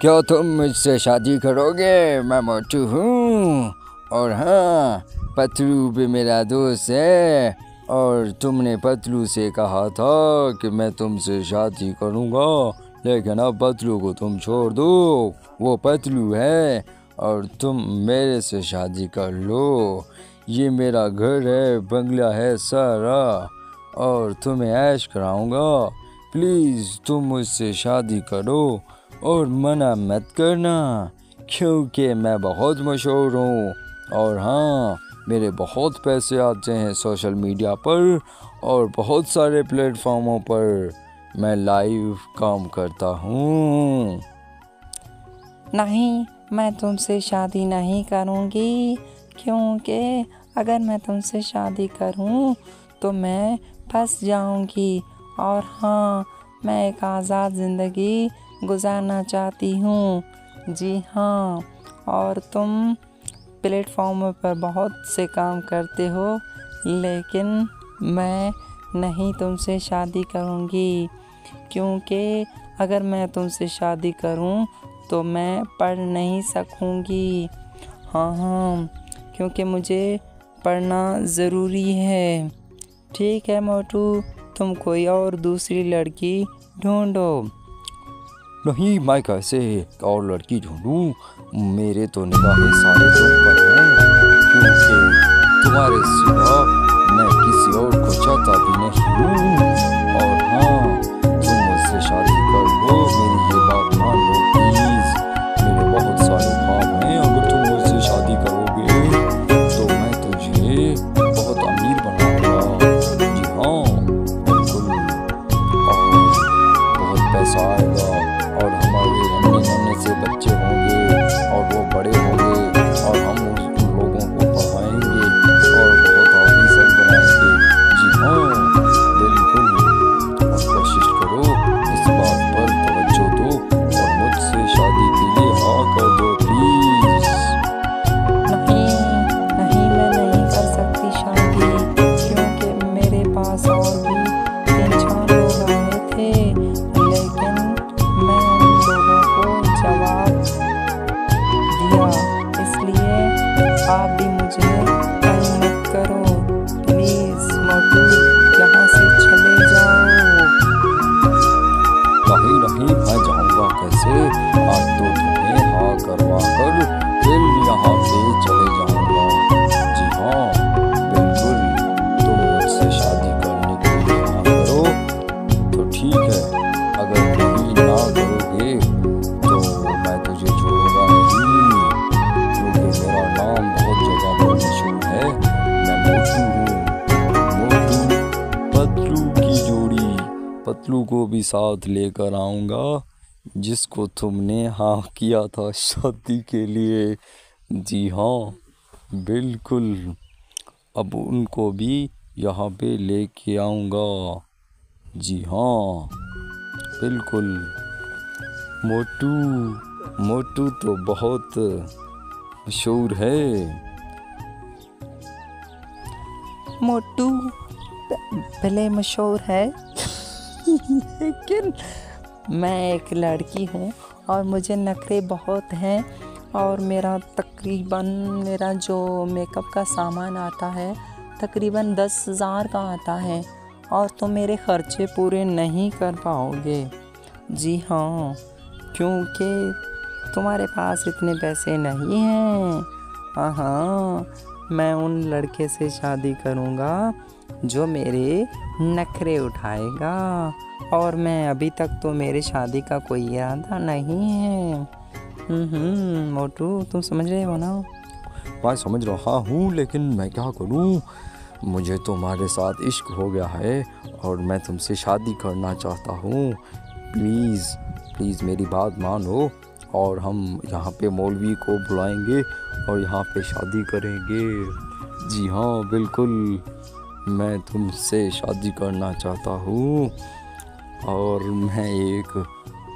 क्या तुम मुझसे शादी करोगे? मैं मोटू हूँ और हाँ, पतलू भी मेरा दोस्त है और तुमने पतलू से कहा था कि मैं तुमसे शादी करूँगा, लेकिन अब पतलू को तुम छोड़ दो। वो पतलू है और तुम मेरे से शादी कर लो। ये मेरा घर है, बंगला है सारा और तुम्हें ऐश कराऊँगा। प्लीज़ तुम मुझसे शादी करो और मना मत करना, क्योंकि मैं बहुत मशहूर हूँ और हाँ, मेरे बहुत पैसे आते हैं सोशल मीडिया पर और बहुत सारे प्लेटफॉर्मों पर मैं लाइव काम करता हूँ। नहीं, मैं तुमसे शादी नहीं करूँगी, क्योंकि अगर मैं तुमसे शादी करूँ तो मैं फंस जाऊँगी और हाँ, मैं एक आज़ाद ज़िंदगी गुजारना चाहती हूँ। जी हाँ, और तुम प्लेटफॉर्म पर बहुत से काम करते हो, लेकिन मैं नहीं तुमसे शादी करूँगी, क्योंकि अगर मैं तुमसे शादी करूँ तो मैं पढ़ नहीं सकूँगी। हाँ, क्योंकि मुझे पढ़ना ज़रूरी है। ठीक है मोटू, तुम कोई और दूसरी लड़की ढूंढो। नहीं, मैं कैसे और लड़की ढूंढूं? मेरे तो निगाहें सारे तुम पर हैं, क्योंकि तुम्हारे सिवा मैं किसी और को चाहता भी नहीं हूँ। और हाँ, तुम मुझसे शादी कर लो, मेरी ये बात मान लो प्लीज। मेरे बहुत सारे ख्वाब हैं, अगर तुम मुझसे शादी करोगे तो मैं तुझे बहुत अमीर बनाऊंगा। जी हाँ, बिल्कुल। और बहुत पैसा आएगा और हमारे नन्हे से बच्चे होंगे और वो बड़े होंगे और हम उन लोगों को पढ़ाएंगे और बहुत ऑफिसर बनाएंगे। जी हाँ, बिल्कुल। और कोशिश करो, इस बात पर तवज्जो दो और मुझसे शादी के लिए हाँ कर दो प्लीज। नहीं, मैं नहीं कर सकती शादी, क्योंकि मेरे पास और भी 3-4 लोग आए थे, लेकिन मैं उन लोगों को जवाब दिया। इसलिए आप भी मुझे तंग मत करो। प्लीज़ मोटू, यहाँ से चले जाओ। नहीं, मैं जाऊँगा कैसे? आज तो तुम्हें हाँ करवा कर फिर यहाँ पे चले जाऊँगा। जी हाँ, बिल्कुल। तुम मुझसे शादी करने के लिए हाँ करो तो ठीक है, अगर नहीं ना करोगे तो मैं तुझे छोड़ूंगा नहीं, क्योंकि मेरा नाम बहुत जगह पर मशहूर है। मैं मोटू हूँ, मोटू पतलू की जोड़ी। पतलू को भी साथ लेकर आऊँगा, जिसको तुमने हाँ किया था शादी के लिए। जी हाँ, बिल्कुल। अब उनको भी यहाँ पे लेके आऊँगा। जी हाँ, बिल्कुल। मोटू तो बहुत मशहूर है। मोटू भले मशहूर है, लेकिन मैं एक लड़की हूँ और मुझे नखरे बहुत हैं और मेरा जो मेकअप का सामान आता है तकरीबन 10,000 का आता है और तुम मेरे खर्चे पूरे नहीं कर पाओगे। जी हाँ, क्योंकि तुम्हारे पास इतने पैसे नहीं हैं। हाँ, मैं उन लड़के से शादी करूँगा जो मेरे नखरे उठाएगा, और मैं अभी तक तो मेरे शादी का कोई इरादा नहीं है। मोटू, तुम समझ रहे हो ना? मैं समझ रहा हूँ, लेकिन मैं क्या करूँ? मुझे तुम्हारे साथ इश्क हो गया है और मैं तुमसे शादी करना चाहता हूँ। प्लीज़ मेरी बात मानो और हम यहाँ पे मौलवी को बुलाएंगे और यहाँ पे शादी करेंगे। जी हाँ, बिल्कुल। मैं तुमसे शादी करना चाहता हूँ और मैं एक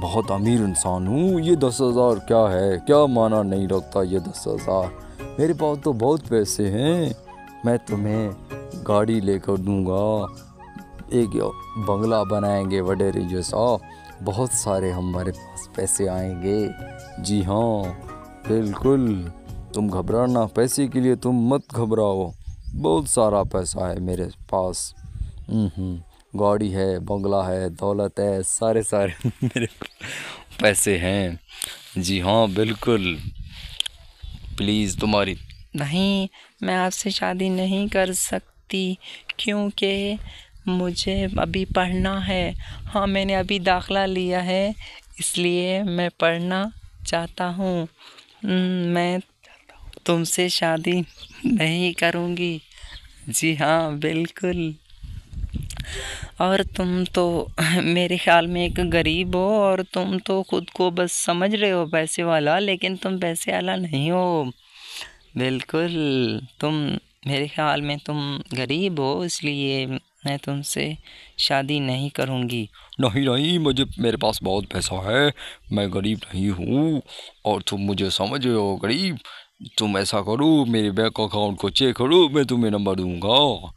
बहुत अमीर इंसान हूँ। ये 10,000 क्या है? क्या माना नहीं रखता ये 10,000? मेरे पास तो बहुत पैसे हैं। मैं तुम्हें गाड़ी लेकर दूँगा, एक बंगला बनाएंगे वडेरे जैसा, बहुत सारे हमारे पास पैसे आएंगे। जी हाँ बिल्कुल, तुम घबराना, पैसे के लिए तुम मत घबराओ। बहुत सारा पैसा है मेरे पास। गाड़ी है, बंगला है, दौलत है, सारे सारे मेरे पैसे हैं। जी हाँ बिल्कुल, प्लीज़ तुम्हारी। नहीं, मैं आपसे शादी नहीं कर सकती क्योंकि मुझे अभी पढ़ना है। हाँ, मैंने अभी दाखिला लिया है, इसलिए मैं पढ़ना चाहता हूँ। मैं तुमसे शादी नहीं करूँगी। जी हाँ बिल्कुल। और तुम तो मेरे ख्याल में एक गरीब हो, और तुम तो खुद को बस समझ रहे हो पैसे वाला, लेकिन तुम पैसे वाला नहीं हो। बिल्कुल, तुम मेरे ख्याल में तुम गरीब हो, इसलिए मैं तुमसे शादी नहीं करूँगी। नहीं नहीं, मेरे पास बहुत पैसा है, मैं गरीब नहीं हूँ। और तुम मुझे समझ रहे हो गरीब। तुम ऐसा करो, मेरे बैंक अकाउंट को चेक करो, मैं तुम्हें नंबर दूंगा।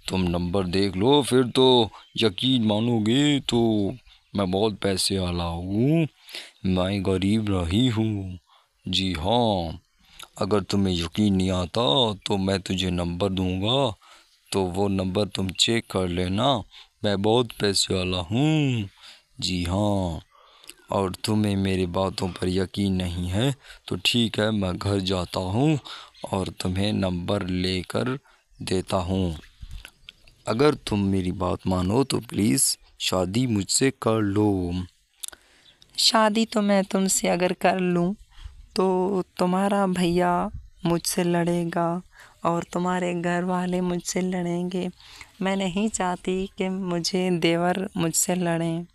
तुम नंबर देख लो, फिर तो यकीन मानोगे। तो मैं बहुत पैसे वाला हूँ, मैं गरीब नहीं हूँ। जी हाँ, अगर तुम्हें यकीन नहीं आता तो मैं तुझे नंबर दूंगा, तो वो नंबर तुम चेक कर लेना। मैं बहुत पैसे वाला हूँ। जी हाँ, और तुम्हें मेरी बातों पर यकीन नहीं है तो ठीक है, मैं घर जाता हूँ और तुम्हें नंबर लेकर देता हूँ। अगर तुम मेरी बात मानो तो प्लीज़ शादी मुझसे कर लो। शादी तो मैं तुमसे अगर कर लूँ तो तुम्हारा भैया मुझसे लड़ेगा और तुम्हारे घर वाले मुझसे लड़ेंगे। मैं नहीं चाहती कि मुझे देवर मुझसे लड़ें।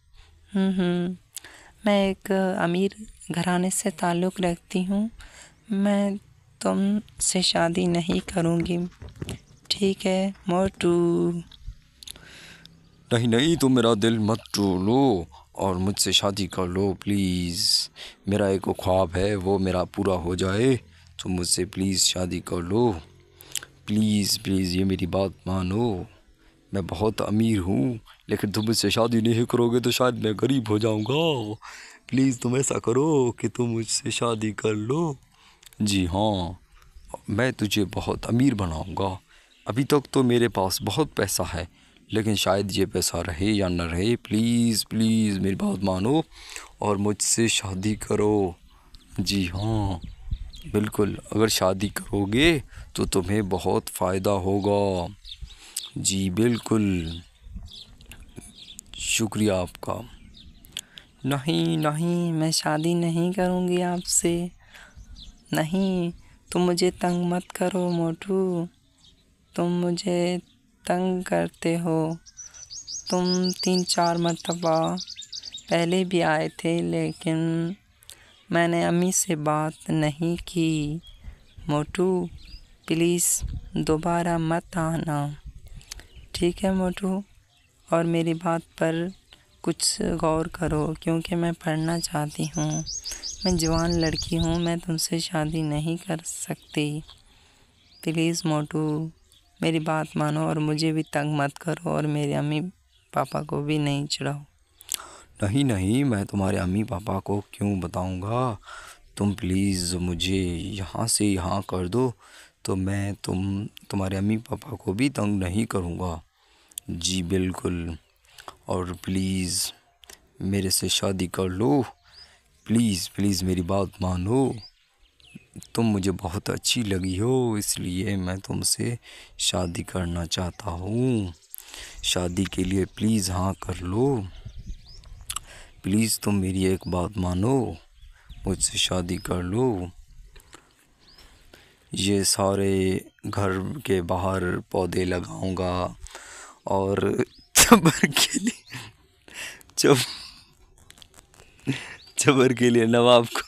मैं एक अमीर घराने से ताल्लुक़ रखती हूँ। मैं तुमसे शादी नहीं करूँगी। ठीक है मोटू। नहीं नहीं, तुम मेरा दिल मत तोड़ो और मुझसे शादी कर लो प्लीज़। मेरा एक ख्वाब है, वो मेरा पूरा हो जाए, तो मुझसे प्लीज़ शादी कर लो। प्लीज़ प्लीज़, ये मेरी बात मानो। मैं बहुत अमीर हूँ, लेकिन तुम मुझसे शादी नहीं करोगे तो शायद मैं गरीब हो जाऊँगा। प्लीज़ तुम ऐसा करो कि तुम मुझसे शादी कर लो। जी हाँ, मैं तुझे बहुत अमीर बनाऊँगा। अभी तक तो मेरे पास बहुत पैसा है, लेकिन शायद ये पैसा रहे या न रहे। प्लीज़ प्लीज़ मेरी बात मानो और मुझसे शादी करो। जी हाँ बिल्कुल, अगर शादी करोगे तो तुम्हें बहुत फ़ायदा होगा। जी बिल्कुल, शुक्रिया आपका। नहीं नहीं, मैं शादी नहीं करूँगी आपसे। नहीं, तुम मुझे तंग मत करो मोटू। तुम मुझे तंग करते हो। तुम 3-4 मरतबा पहले भी आए थे, लेकिन मैंने अम्मी से बात नहीं की। मोटू प्लीज़ दोबारा मत आना। ठीक है मोटू, और मेरी बात पर कुछ गौर करो, क्योंकि मैं पढ़ना चाहती हूँ। मैं जवान लड़की हूँ, मैं तुमसे शादी नहीं कर सकती। प्लीज़ मोटू मेरी बात मानो और मुझे भी तंग मत करो, और मेरे अम्मी पापा को भी नहीं चिढ़ाओ। नहीं नहीं, मैं तुम्हारे अम्मी पापा को क्यों बताऊंगा। तुम प्लीज़ मुझे यहाँ से यहाँ कर दो, तो मैं तुम्हारे अम्मी पापा को भी तंग नहीं करूँगा। जी बिल्कुल, और प्लीज़ मेरे से शादी कर लो। प्लीज़ प्लीज़ मेरी बात मानो। तुम मुझे बहुत अच्छी लगी हो, इसलिए मैं तुमसे शादी करना चाहता हूँ। शादी के लिए प्लीज़ हाँ कर लो। प्लीज़ तुम मेरी एक बात मानो, मुझसे शादी कर लो। ये सारे घर के बाहर पौधे लगाऊंगा और चबर के लिए नवाब को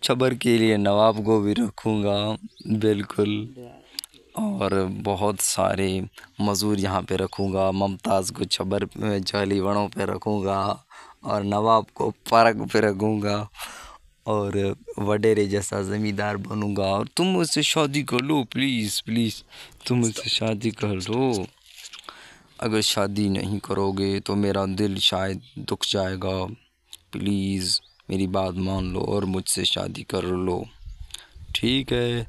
छबर के लिए नवाब को भी रखूँगा। बिल्कुल, और बहुत सारे मज़दूर यहाँ पे रखूँगा। मुमताज़ को छबर जालीवड़ों पे रखूँगा और नवाब को पार्क पे रखूँगा और वडेरे जैसा ज़मींदार बनूँगा। और तुम मुझसे शादी कर लो प्लीज़ प्लीज़, तुम मुझसे शादी कर लो। अगर शादी नहीं करोगे तो मेरा दिल शायद दुख जाएगा। प्लीज़ मेरी बात मान लो और मुझसे शादी कर लो। ठीक है,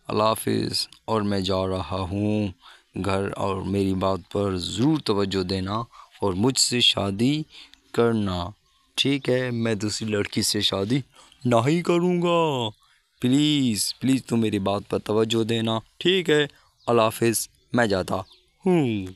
अल्लाह हाफिज़। और मैं जा रहा हूँ घर, और मेरी बात पर ज़रूर तवज्जो देना और मुझसे शादी करना। ठीक है, मैं दूसरी लड़की से शादी नहीं करूँगा। प्लीज़ प्लीज़ तुम मेरी बात पर तवज्जो देना। ठीक है, अल्लाह हाफिज़, मैं जाता हूँ।